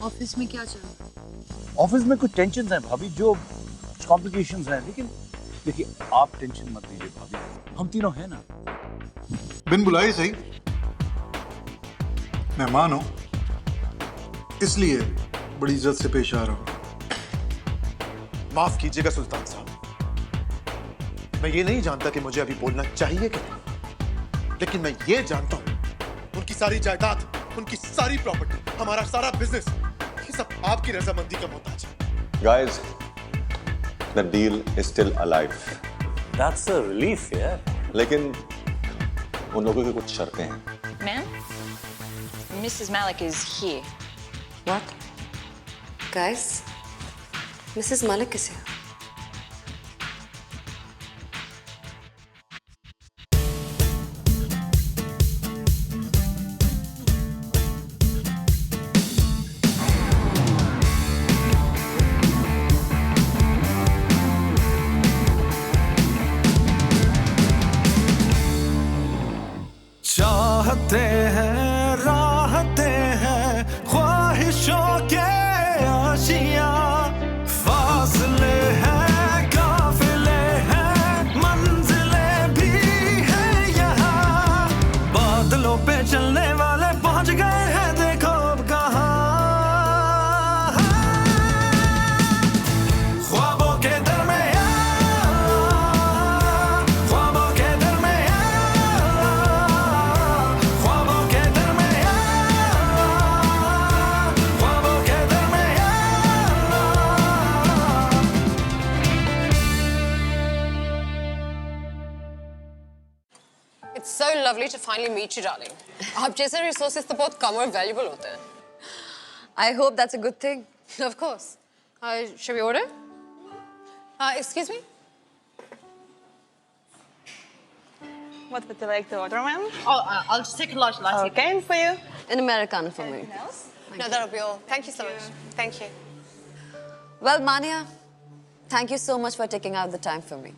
Office में क्या चल रहा है? ऑफिस में कुछ टेंशन हैं भाभी, जो कॉम्प्लिकेशंस हैं, लेकिन देखिए आप टेंशन मत लीजिए भाभी, हम तीनों हैं ना। बिन बुलाए सही, मेहमान हो इसलिए बड़ी इज्जत से पेश आ रहा हूं। माफ कीजिएगा सुल्तान साहब, मैं ये नहीं जानता कि मुझे अभी बोलना चाहिए कि नहीं, लेकिन मैं ये जानता हूं उनकी सारी जायदाद, उनकी सारी प्रॉपर्टी, हमारा सारा बिजनेस, ये सब आपकी रजामंदी का मोहताज है। Guys, the deal is still alive. That's a relief, yeah. लेकिन उन लोगों की कुछ शर्तें हैं। Ma'am, Mrs. Malik is here. What? Guys, Mrs. Malik is here. चाहते हैं, राहते हैं, ख्वाहिशों के आशियां, फासले हैं, काफिले हैं, मंजिलें भी हैं यहाँ, बादलों पे चलने वाले पहुंच गए हैं, देखो अब कहाँ। ख्वाबों के दरमियाँ, ख्वाबों के दरमियाँ, ख्वाबों के दरमियाँ, ख्वाबों के दरमियाँ। It's so lovely to finally meet you, darling. आप जैसे resources तो बहुत कम और valuable होते हैं. I hope that's a good thing. Of course. Shall we order? Excuse me? What would you like to order, ma'am? Oh, I'll just take a large latte. Okay, for you. An Americano for me. No, that'll be all. Thank you so much. Thank you. Well, Mania, thank you so much for taking out the time for me.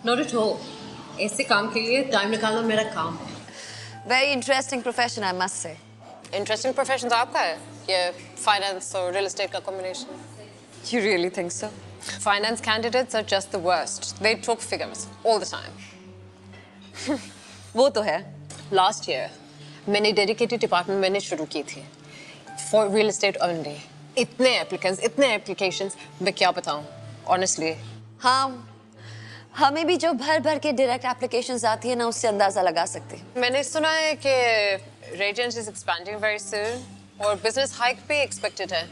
Not at all. ऐसे काम के लिए time निकालना मेरा काम है. Very interesting profession, I must say. Interesting profession तो आपका है. ये finance और real estate का combination. You really think so? Finance candidates are just the worst. They talk figures all the time. वो तो है. Last year, मैंने dedicated department मैंने शुरू की थी for real estate only. इतने applications, मैं क्या बताऊँ? Honestly. हाँ, हमें भी जो भर के direct applications आती है ना, उससे अंदाजा लगा सकते हैं. मैंने सुना है कि Radiant is expanding very soon और business hike भी expected है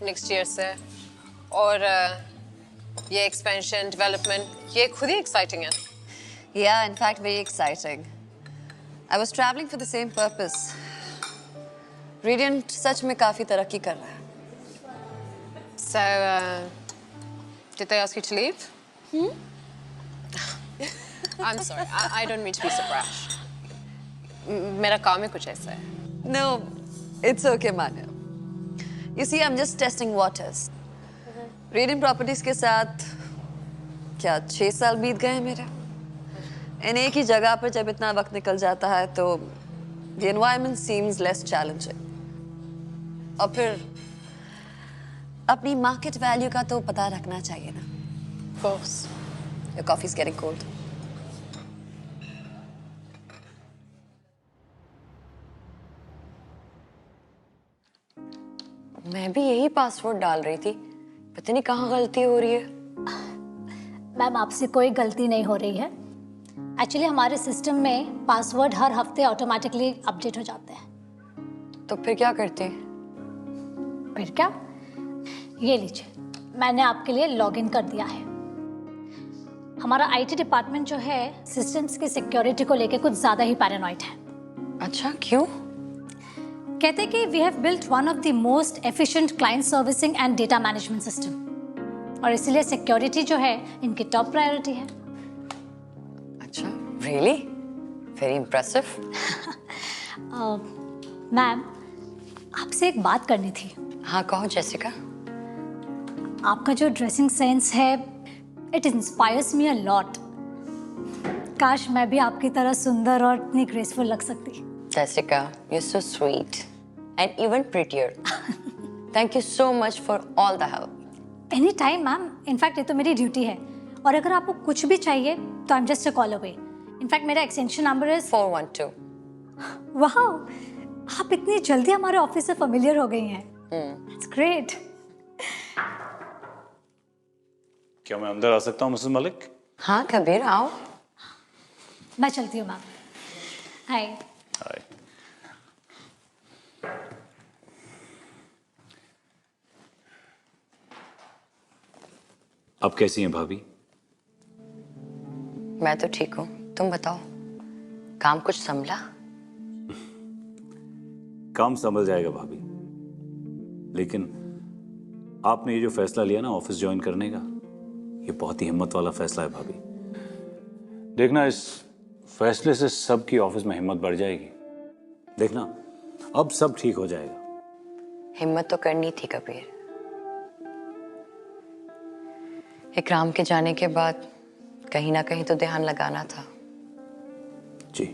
next year से और ये expansion, development ये खुद ही exciting है. Yeah, in fact, very exciting. I was traveling for the same purpose. Radiant सच में काफी तरक्की कर रहा है. So, did they ask you to leave? I'm sorry, I don't mean to be so brash. मेरा काम ही कुछ ऐसा है. No, it's okay, Manya. You see, I'm just testing waters. Radiant Properties के साथ क्या 6 साल बीत गए हैं मेरे. इन एक ही जगह पर जब इतना वक्त निकल जाता है तो the environment seems less challenging. और फिर अपनी market value का तो पता रखना चाहिए ना. Of course. Your coffee's getting cold. मैं भी यही पासवर्ड डाल रही थी. पता नहीं कहाँ गलती हो रही है. मैम, आपसे कोई गलती नहीं हो रही है. एक्चुअली हमारे सिस्टम में पासवर्ड हर हफ्ते ऑटोमेटिकली अपडेट हो जाते हैं. तो फिर क्या करते? फिर क्या? ये लीजिए, मैंने आपके लिए लॉगिन कर दिया है. हमारा आईटी डिपार्टमेंट जो है सिस्टम्स की सिक्योरिटी को लेकर कुछ ज़्यादा ही पैरानॉइड है. अच्छा, क्यों? कहते हैं कि we have built one of the most efficient client servicing and data management system, और इसीलिए सिक्योरिटी जो है इनकी टॉप प्रायोरिटी है. अच्छा, really? Very impressive. मैम, आपसे एक बात करनी थी. हाँ, कहो जेसिका. आपका जो ड्रेसिंग सेंस है, it inspires me a lot. काश मैं भी आपकी तरह सुंदर और इतनी ग्रेसफुल लग सकती. Jessica, you're so sweet. and even prettier. Thank you so much for all the help. Any time ma'am, in fact ये तो मेरी ड्यूटी है, और अगर आपको कुछ भी चाहिए तो I am just a call away. In fact मेरा एक्सटेंशन नंबर इज 412. वाह, आप इतनी जल्दी हमारे ऑफिस से फेमिलियर हो गई हैं. It's great. क्या मैं अंदर आ सकता हूँ मिसेस मलिक? हाँ कबीर आओ. मैं चलती हूँ मैम. हाय. हाय. आप कैसी हैं भाभी? मैं तो ठीक हूँ, तुम बताओ, काम कुछ संभला? काम संभल जाएगा भाभी, लेकिन आपने ये जो फैसला लिया ना ऑफिस ज्वाइन करने का, ये बहुत ही हिम्मत वाला फैसला है भाभी. देखना, इस फैसले से सबकी ऑफिस में हिम्मत बढ़ जाएगी. देखना, अब सब ठीक हो जाएगा. हिम्मत तो करनी थी कबीर. इकराम के जाने के बाद कहीं ना कहीं तो ध्यान लगाना था. जी.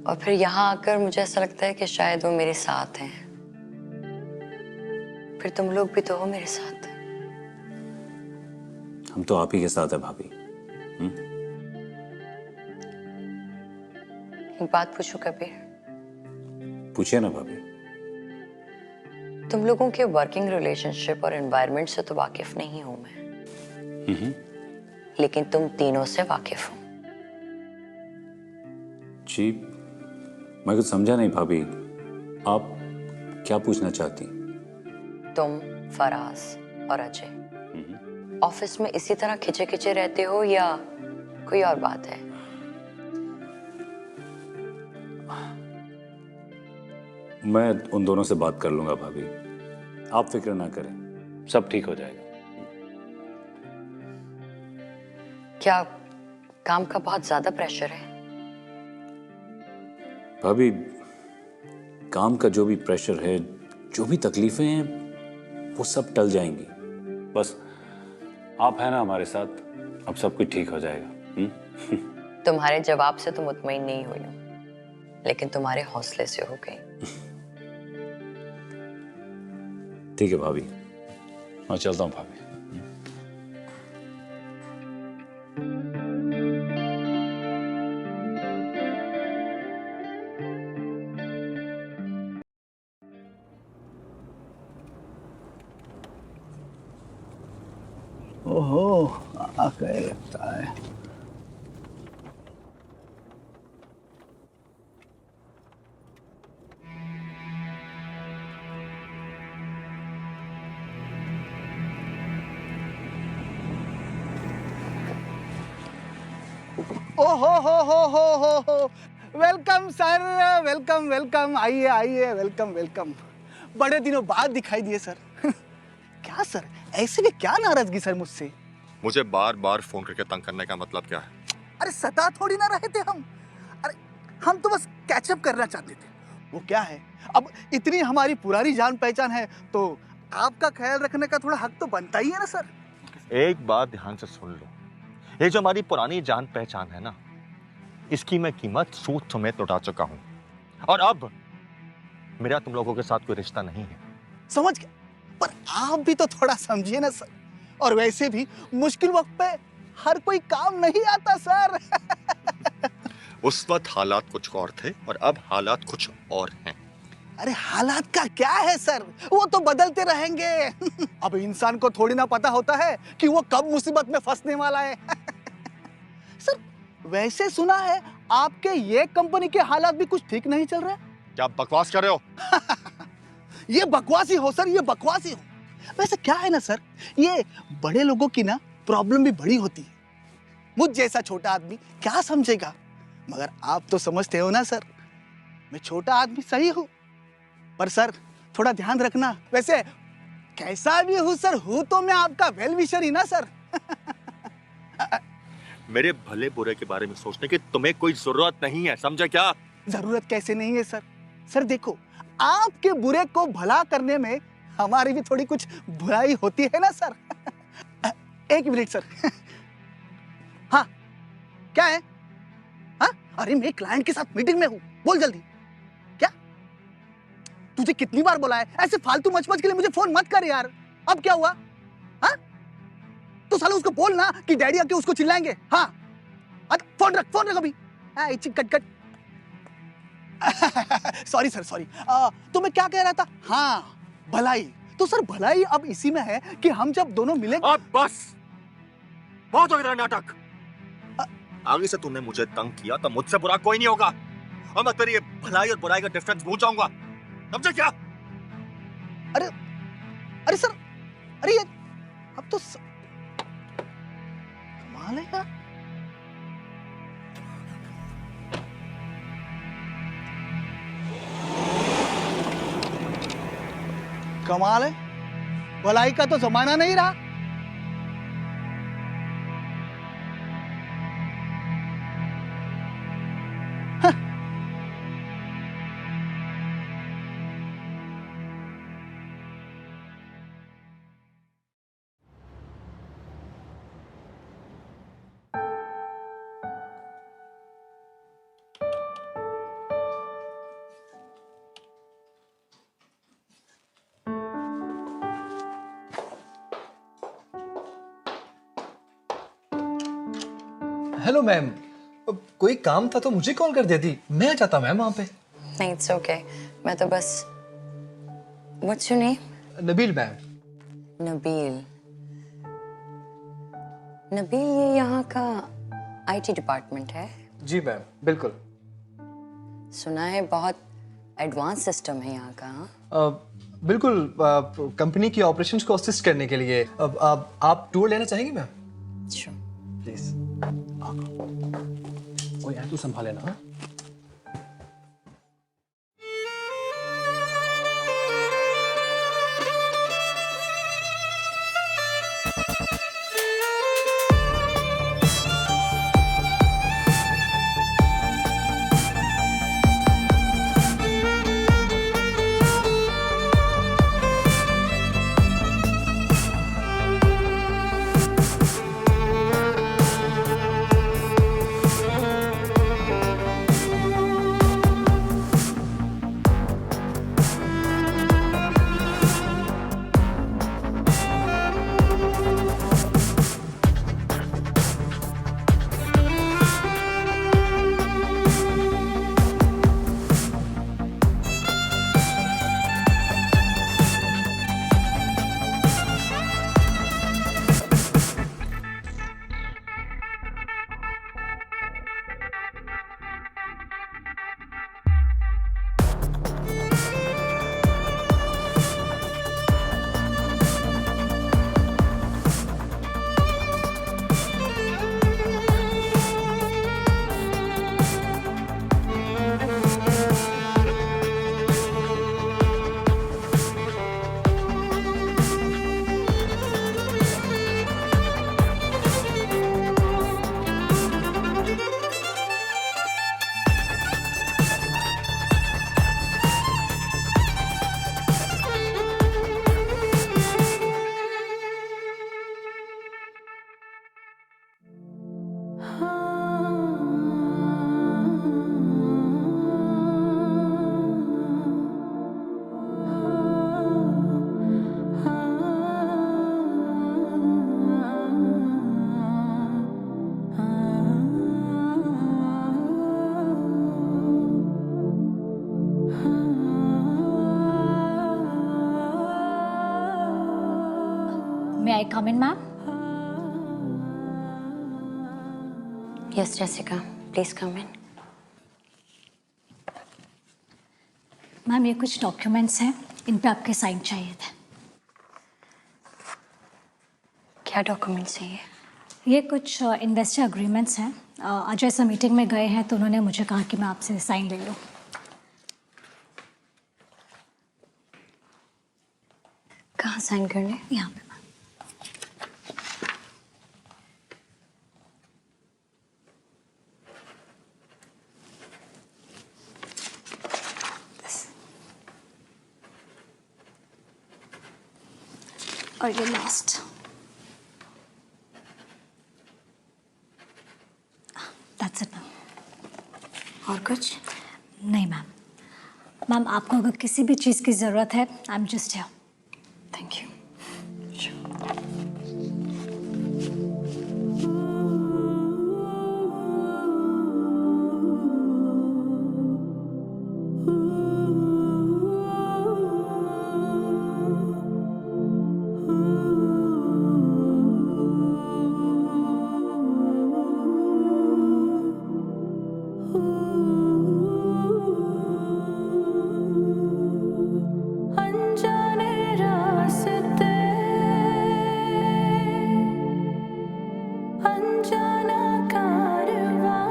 और फिर यहाँ आकर मुझे ऐसा लगता है कि शायद वो मेरे साथ हैं. फिर तुम लोग भी तो हो मेरे साथ. हम तो आप ही के साथ है भाभी. एक बात पूछूं कबीर? पूछिए ना भाभी. तुम लोगों के वर्किंग रिलेशनशिप और एनवायरनमेंट से तो वाकिफ नहीं हूं मैं, लेकिन तुम तीनों से वाकिफ हो. जी, मैं कुछ समझा नहीं भाभी, आप क्या पूछना चाहती? तुम, फराज और अजय ऑफिस में इसी तरह खिंचे खिंचे रहते हो या कोई और बात है? मैं उन दोनों से बात कर लूंगा भाभी, आप फिक्र ना करें, सब ठीक हो जाएगा. क्या काम का बहुत ज्यादा प्रेशर है? भाभी, काम का जो भी प्रेशर है, जो भी तकलीफें हैं, वो सब टल जाएंगी. बस आप है ना हमारे साथ, अब सब कुछ ठीक हो जाएगा. तुम्हारे जवाब से तो मुतमईन नहीं हुई हूं, लेकिन तुम्हारे हौसले से हो गई. ठीक है भाभी, मैं चलता हूँ भाभी. ओहो, आ गए लगता है. हो वेलकम सर, वेलकम वेलकम. आइए आइए, वेलकम वेलकम. बड़े दिनों बाद दिखाई दिए सर. क्या सर, ऐसे में क्या नाराजगी सर मुझसे? मुझे बार बार फोन करके तंग करने का मतलब क्या है? अरे सता थोड़ी ना रहे थे हम. अरे हम तो बस कैचअप करना चाहते थे. वो क्या है, अब इतनी हमारी पुरानी जान पहचान है तो आपका ख्याल रखने का थोड़ा हक तो बनता ही है ना सर. एक बात ध्यान से सुन लो, ये जो हमारी पुरानी जान पहचान है ना, इसकी मैं कीमत सूद समेत लौटा चुका हूं, और अब मेरा तुम लोगों के साथ कोई रिश्ता नहीं है. समझ गया, पर आप भी तो थोड़ा समझिए ना सर. और वैसे भी मुश्किल वक्त पे हर कोई काम नहीं आता सर. उस वक्त हालात कुछ और थे और अब हालात कुछ और हैं. अरे हालात का क्या है सर, वो तो बदलते रहेंगे. अब इंसान को थोड़ी ना पता होता है कि वो कब मुसीबत में फंसने वाला है. सर वैसे सुना है आपके ये कंपनी के हालात भी कुछ ठीक नहीं चल रहे. क्या बकवास कर रहे हो? ये बकवास ही हो सर, ये बकवास ही हो. वैसे क्या है ना सर, ये बड़े लोगों की ना प्रॉब्लम भी बड़ी होती है. मुझ जैसा छोटा आदमी क्या समझेगा, मगर आप तो समझते हो ना सर, मैं छोटा आदमी सही हूं, पर सर थोड़ा ध्यान रखना. वैसे कैसा भी हूं सर, हूं तो मैं आपका वेल विशर ही ना सर. मेरे भले बुरे के बारे में सोचने की तुम्हें कोई जरूरत नहीं है, समझे क्या? जरूरत कैसे नहीं है सर. सर देखो, आपके बुरे को भला करने में हमारी भी थोड़ी कुछ बुराई होती है ना सर. एक मिनट सर. हाँ क्या है? हाँ अरे मैं क्लाइंट के साथ मीटिंग में हूँ, बोल जल्दी. क्या? तुझे कितनी बार बोला है ऐसे फालतू मच के लिए मुझे फोन मत कर यार। अब क्या हुआ? हाँ, तो साला उसको बोल ना कि डैडी आके उसको चिल्लाएंगे। हाँ, फोन रख अभी। कट। Sorry sir, sorry. तो मैं क्या कह रहा था? हाँ, भलाई। तो सर भलाई अब इसी में है कि हम जब दोनों मिले। अब बस, बहुत हो गया नाटक। आगे से तुमने मुझे तंग किया तो मुझसे बुरा कोई नहीं होगा, और मैं तेरी ये भलाई और बुराई का डिफरेंस भूल जाऊंगा, समझे क्या? अरे सर, अरे ये अब तो कमाल है यार। कमाल है, भलाई का तो जमाना नहीं रहा। हेलो मैम, कोई काम था तो मुझे कॉल कर देती, मैं आ जाता मैम वहाँ पे। नहीं, इट्स ओके। मैं तो बस what's your name? Nabeel ma'am. Nabeel, ये यहाँ का आईटी डिपार्टमेंट है? जी मैम, बिल्कुल। सुना है बहुत एडवांस सिस्टम है यहाँ का। बिल्कुल, कंपनी की ऑपरेशंस को असिस्ट करने के लिए। आप टूर लेना चाहेंगे मैम? Sure, please. ओ यार, तू संभाल लेना। May I come in, ma'am? Yes, Jessica, please come in. Ma'am, ये कुछ डॉक्यूमेंट्स हैं, इन पे आपके साइन चाहिए थे। क्या डॉक्यूमेंट्स हैं ये? ये कुछ इन्वेस्टर एग्रीमेंट्स हैं। अजय सर मीटिंग में गए हैं तो उन्होंने मुझे कहा कि मैं आपसे साइन ले लूँ। कहाँ साइन करने? यहाँ पे। और ये लास्ट। That's it ma'am. और कुछ? नहीं मैम। मैम, मैम आपको अगर किसी भी चीज़ की ज़रूरत है, I am just here. Thank you. अनजाने रास्ते, अनजाना कारवां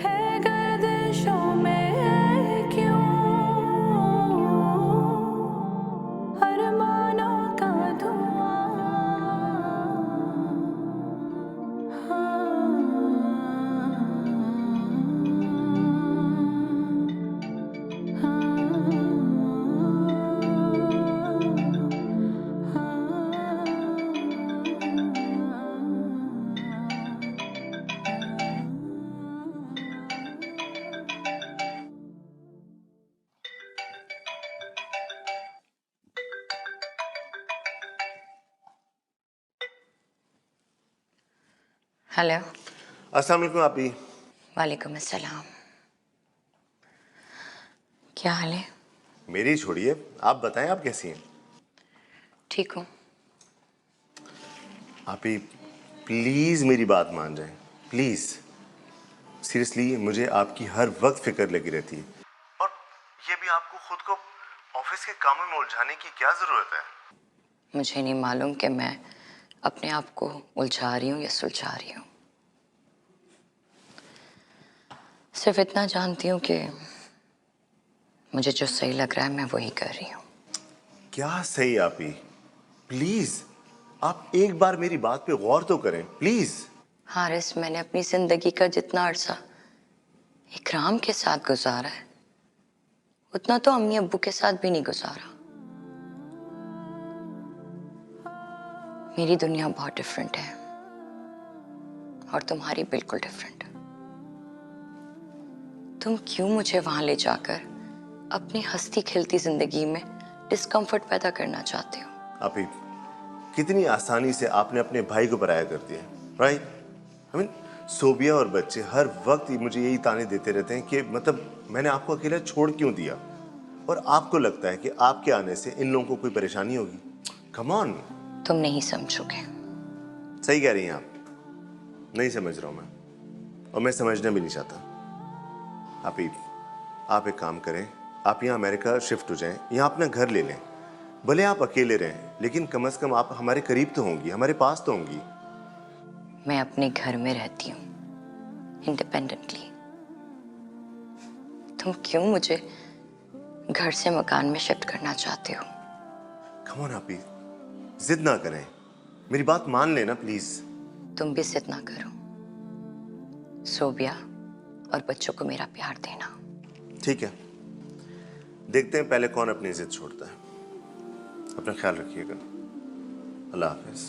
है गर्दिशों में क्यों अरमानों का हेलो। अस्सलाम वालेकुम आपी। वालेकुम अस्सलाम। क्या हाल है? मेरी छोड़िए, आप बताएं आप कैसी हैं? ठीक हूँ। आपी प्लीज मेरी बात मान जाएं, प्लीज। सीरियसली मुझे आपकी हर वक्त फिक्र लगी रहती है, और ये भी आपको खुद को ऑफिस के कामों में उलझाने की क्या जरूरत है? मुझे नहीं मालूम कि मैं अपने आप को उलझा रही हूँ या सुलझा रही हूँ। सिर्फ इतना जानती हूँ कि मुझे जो सही लग रहा है मैं वही कर रही हूँ। क्या सही आपी? प्लीज आप एक बार मेरी बात पे गौर तो करें, प्लीज। हारिस, मैंने अपनी जिंदगी का जितना अरसा इकराम के साथ गुजारा है उतना तो अम्मी अब्बू के साथ भी नहीं गुजारा। मेरी दुनिया बहुत डिफरेंट है और तुम्हारी बिल्कुल डिफरेंट। तुम क्यों मुझे वहां ले जाकर अपनी हंसती खिलती जिंदगी में डिस्कंफर्ट पैदा करना चाहते हो? आपी कितनी आसानी से आपने अपने भाई को पराया कर दिया, राइट? आई मीन सोबिया और बच्चे हर वक्त मुझे यही ताने देते रहते हैं कि मतलब मैंने आपको अकेला छोड़ क्यों दिया, और आपको लगता है कि आपके आने से इन लोगों को कोई परेशानी होगी। Come on. तुम नहीं समझोगे। सही कह रही हैं आप, नहीं समझ रहा हूं मैं, और मैं समझना भी नहीं चाहता। आप एक काम करें, आप यहाँ अमेरिका शिफ्ट हो जाएं, यहाँ अपना घर ले लें। भले आप अकेले रहें, लेकिन कम से कम आप हमारे करीब तो होंगी, हमारे पास तो होंगी। मैं अपने घर में रहती हूँ इंडिपेंडेंटली। तुम क्यों मुझे घर से मकान में शिफ्ट करना चाहते हो? कम ऑन आपी, जिद ना करें, मेरी बात मान लेना प्लीज। तुम भी जिद ना करो। सोबिया और बच्चों को मेरा प्यार देना। ठीक है, देखते हैं पहले कौन अपनी जिद छोड़ता है। अपना ख्याल रखिएगा। अल्लाह हाफिज।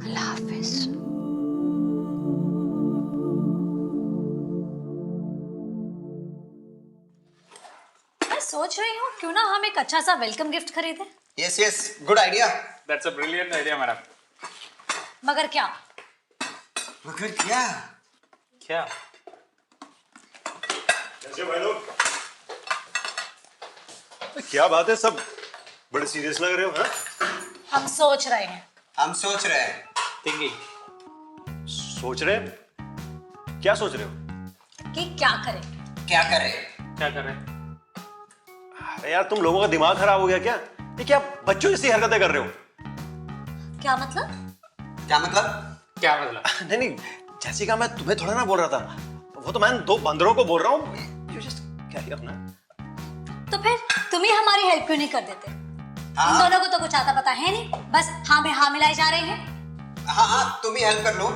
अल्लाह हाफिज। मैं सोच रही हूँ क्यों ना हम एक अच्छा सा वेलकम गिफ्ट खरीदें। Yes yes, good idea. That's a brilliant idea madam. मगर क्या? मगर क्या? क्या? कैसे भाई लोग? क्या बात है, सब बड़े सीरियस लग रहे हो? हाँ, हम सोच रहे हैं। हम सोच रहे हैं। थिंकिंग। सोच रहे हैं? क्या सोच रहे हो? कि क्या करें। क्या करें? क्या कर रहे हैं? अरे यार, तुम लोगों का दिमाग खराब हो गया क्या? ये क्या बच्चों जैसी हरकतें कर रहे हो? क्या मतलब? क्या मतलब? क्या मतलब? नहीं नहीं, जैसिका, मैं तुम्हें थोड़ा ना बोल रहा था, वो तो मैं दो बंदरों को बोल रहा हूँ। यू जस्ट कैरी ऑन ना। तो फिर तुम ही हमारी हेल्प क्यों नहीं कर देते? इन दोनों को तो कुछ आता पता है नहीं, बस हाँ में हाँ मिलाई जा रहे हैं। हाँ हाँ, तुम ही हेल्प कर लो।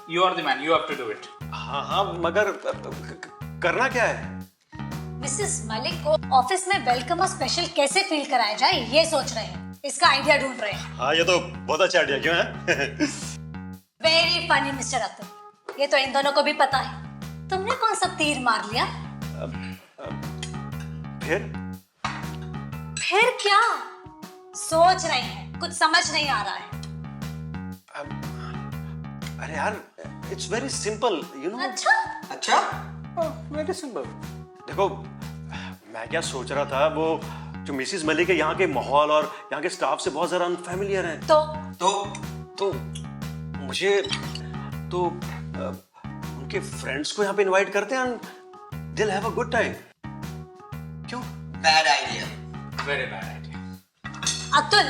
You are the man. You have to do it. हाँ हाँ, मगर करना क्या है? मिसेस मलिक को ऑफिस में वेलकम और स्पेशल कैसे फील कराया जाए ये सोच रहे हैं, इसका आइडिया ढूंढ रहे हैं। हाँ, ये तो बहुत अच्छा आइडिया। क्यों है? वेरी फनी मिस्टर अतुल, ये तो इन दोनों को भी पता है। तुमने कौन सा तीर मार लिया? फिर क्या सोच रहे हैं? कुछ समझ नहीं आ रहा है। अरे यार, it's very simple, you know. अच्छा वेरी सिंपल। देखो, मैं क्या सोच रहा था, वो जो मिसेस मलिक है, यहाँ के माहौल और यहाँ के स्टाफ से बहुत ज्यादा अनफैमिलियर है। तो मुझे तो उनके फ्रेंड्स को यहाँ पे इनवाइट करते हैं, they will have a good time. क्यों? Bad idea, very bad idea. Atul,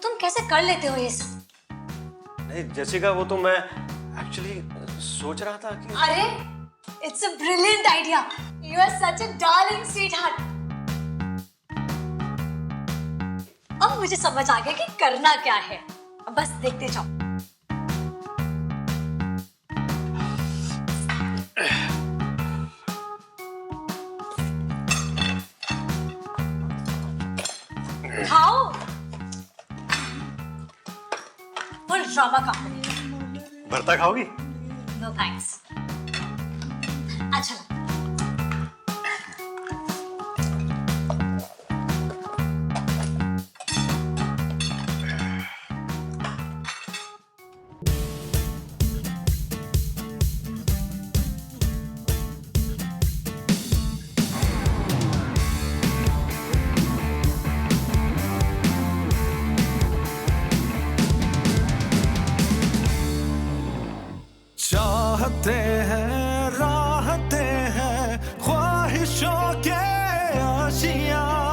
तुम कैसे कर लेते हो ये सब? नहीं जेसिका, वो तो मैं एक्चुअली सोच रहा था कि अरे, it's a brilliant idea. You are such a darling sweetheart. अब मुझे समझ आ गया कि करना क्या है। अब बस देखते जाओ। खाओ। Full drama company. भरता खाओगी? No thanks. अच्छा लगा। चाहते हैं, राहते हैं, ख्वाहिशों के आशियां